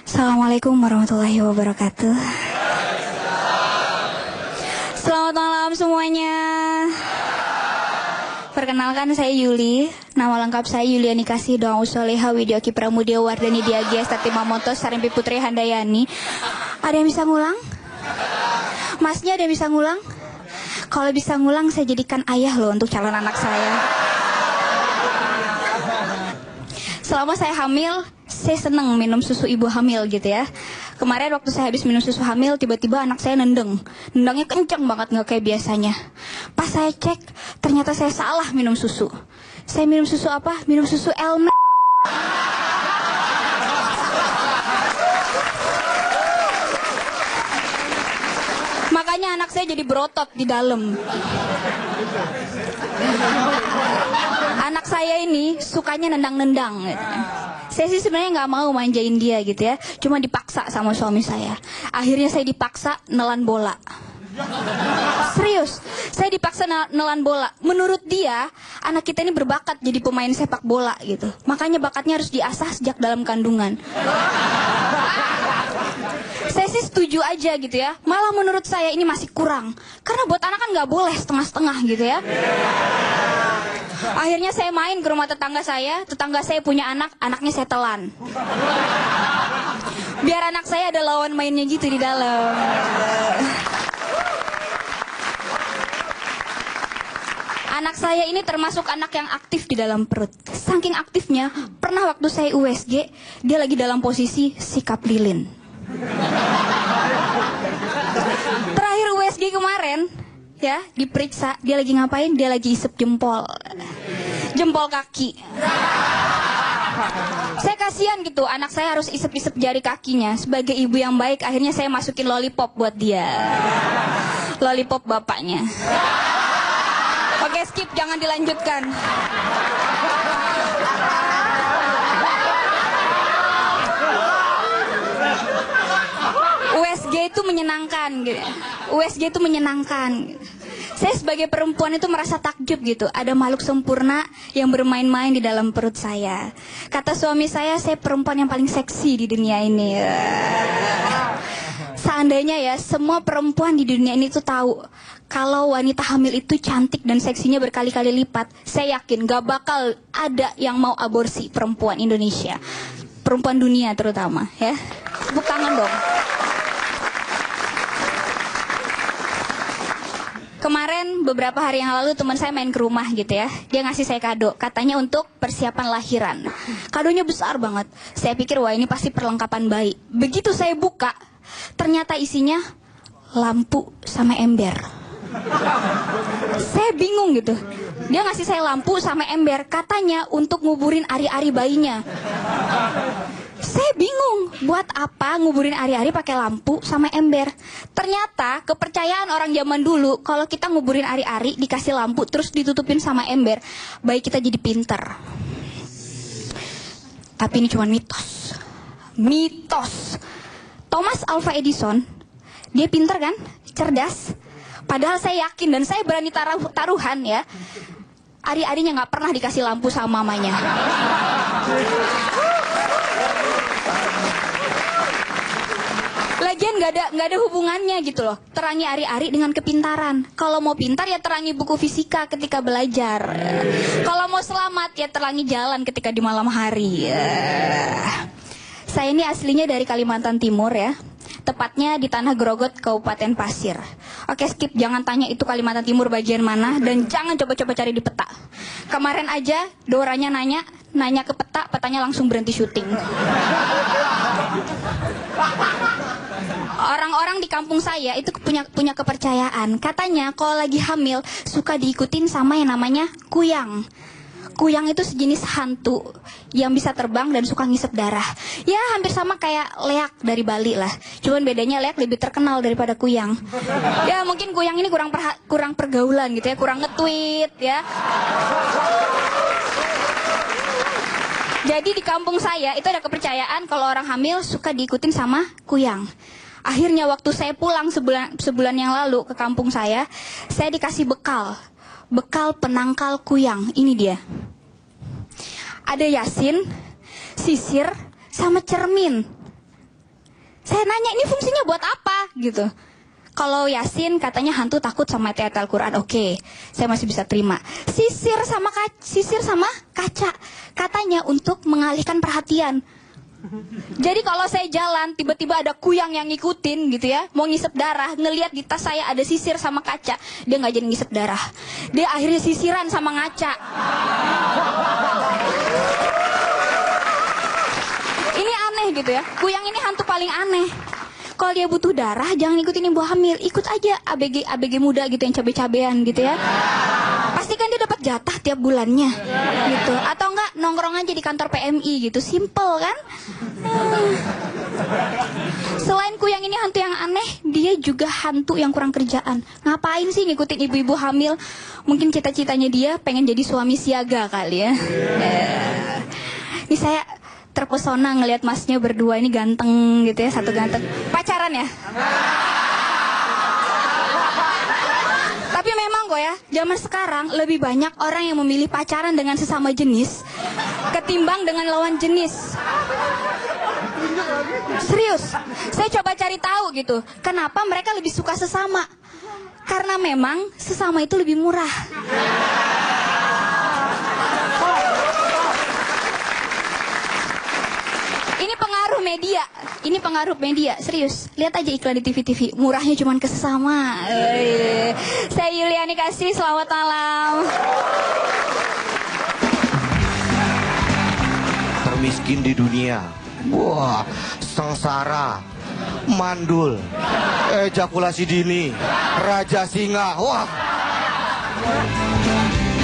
Assalamualaikum warahmatullahi wabarakatuh. Selamat malam semuanya. Perkenalkan, saya Yuli. Nama lengkap saya Yuliani Kasih Doang Usoleha Widyoki Pramudia Wardani Diagi Astati Mamoto Sarimpi Putri Handayani. Ada yang bisa ngulang? Masnya ada yang bisa ngulang? Kalau bisa ngulang, saya jadikan ayah loh untuk calon anak saya. Selama saya hamil, saya seneng minum susu ibu hamil gitu ya. Kemarin waktu saya habis minum susu hamil, tiba-tiba anak saya nendang. Nendangnya kenceng banget, nggak kayak biasanya. Pas saya cek, ternyata saya salah minum susu. Saya minum susu apa? Minum susu Elme. Makanya anak saya jadi berotot di dalam. Anak saya ini sukanya nendang-nendang. Saya sih sebenarnya nggak mau manjain dia gitu ya, cuma dipaksa sama suami saya. Akhirnya saya dipaksa nelan bola. Serius, saya dipaksa nelan bola. Menurut dia, anak kita ini berbakat jadi pemain sepak bola gitu. Makanya bakatnya harus diasah sejak dalam kandungan. Saya sih setuju aja gitu ya. Malah menurut saya ini masih kurang. Karena buat anak kan nggak boleh setengah-setengah gitu ya. Akhirnya saya main ke rumah tetangga saya punya anak, anaknya saya telan. Biar anak saya ada lawan mainnya gitu di dalam. Anak saya ini termasuk anak yang aktif di dalam perut. Saking aktifnya, pernah waktu saya USG, dia lagi dalam posisi sikap lilin. Terakhir USG kemarin, ya, diperiksa, dia lagi ngapain? Dia lagi isep jempol kaki. Saya kasihan gitu, anak saya harus isep-isep jari kakinya. Sebagai ibu yang baik, akhirnya saya masukin lollipop buat dia. Lollipop bapaknya. Oke, skip, jangan dilanjutkan. USG itu menyenangkan gitu. USG itu menyenangkan. Saya sebagai perempuan itu merasa takjub gitu. Ada makhluk sempurna yang bermain-main di dalam perut saya. Kata suami saya perempuan yang paling seksi di dunia ini. Seandainya ya, semua perempuan di dunia ini tuh tahu kalau wanita hamil itu cantik dan seksinya berkali-kali lipat, saya yakin gak bakal ada yang mau aborsi perempuan Indonesia. Perempuan dunia terutama ya. Tepuk tangan dong. Kemarin beberapa hari yang lalu teman saya main ke rumah gitu ya. Dia ngasih saya kado, katanya untuk persiapan lahiran. Kadonya besar banget. Saya pikir wah ini pasti perlengkapan bayi. Begitu saya buka, ternyata isinya lampu sama ember. Saya bingung gitu. Dia ngasih saya lampu sama ember, katanya untuk nguburin ari-ari bayinya. Saya bingung, buat apa nguburin ari-ari pakai lampu sama ember? Ternyata kepercayaan orang zaman dulu, kalau kita nguburin ari-ari dikasih lampu terus ditutupin sama ember, bayi kita jadi pinter. Tapi ini cuma mitos. Mitos. Thomas Alva Edison, dia pinter kan? Cerdas. Padahal saya yakin dan saya berani taruhan ya, ari-arinya nggak pernah dikasih lampu sama mamanya. Lagian nggak ada hubungannya gitu loh. Terangi ari-ari dengan kepintaran. Kalau mau pintar ya terangi buku fisika ketika belajar. Kalau mau selamat ya terangi jalan ketika di malam hari. Saya ini aslinya dari Kalimantan Timur ya. Tepatnya di Tanah Grogot, Kabupaten Pasir. Oke, skip, jangan tanya itu Kalimantan Timur bagian mana. Dan jangan coba-coba cari di peta. Kemarin aja Doranya nanya ke peta, petanya langsung berhenti syuting. Orang-orang di kampung saya itu punya kepercayaan. Katanya kalau lagi hamil suka diikutin sama yang namanya kuyang. Kuyang itu sejenis hantu yang bisa terbang dan suka ngisep darah. Ya hampir sama kayak leak dari Bali lah. Cuman bedanya leak lebih terkenal daripada kuyang. Ya mungkin kuyang ini kurang pergaulan gitu ya, kurang nge-tweet ya. Jadi di kampung saya itu ada kepercayaan kalau orang hamil suka diikutin sama kuyang. Akhirnya waktu saya pulang sebulan yang lalu ke kampung saya dikasih bekal penangkal kuyang. Ini dia. Ada Yasin, sisir, sama cermin. Saya nanya, ini fungsinya buat apa gitu. Kalau Yasin katanya hantu takut sama ayat Al-Quran, oke, saya masih bisa terima. Sisir sama kaca katanya untuk mengalihkan perhatian. Jadi kalau saya jalan tiba-tiba ada kuyang yang ngikutin gitu ya, mau ngisep darah, ngelihat di tas saya ada sisir sama kaca, dia nggak jadi ngisep darah, dia akhirnya sisiran sama ngaca. Ini aneh gitu ya, kuyang ini hantu paling aneh. Kalau dia butuh darah, jangan ikutin ibu hamil, ikut aja ABG muda gitu yang cabe-cabean gitu ya. Pastikan dia dapat jatah tiap bulannya gitu. Atau enggak nongkrong aja di kantor PMI gitu, simple kan? Selain kuyang ini hantu yang aneh, dia juga hantu yang kurang kerjaan. Ngapain sih ngikutin ibu-ibu hamil? Mungkin cita-citanya dia pengen jadi suami siaga kali ya. Ini saya terpesona ngelihat masnya berdua ini ganteng gitu ya, satu ganteng. Pacaran ya? Tapi memang kok ya, zaman sekarang lebih banyak orang yang memilih pacaran dengan sesama jenis ketimbang dengan lawan jenis. Serius, saya coba cari tahu gitu, kenapa mereka lebih suka sesama? Karena memang sesama itu lebih murah. Ini pengaruh media, serius. Lihat aja iklan di TV-TV, murahnya cuma ke sesama. Saya Yuliani Kasih, selamat malam. Termiskin di dunia, wah, sengsara, mandul, ejakulasi dini, raja singa, wah.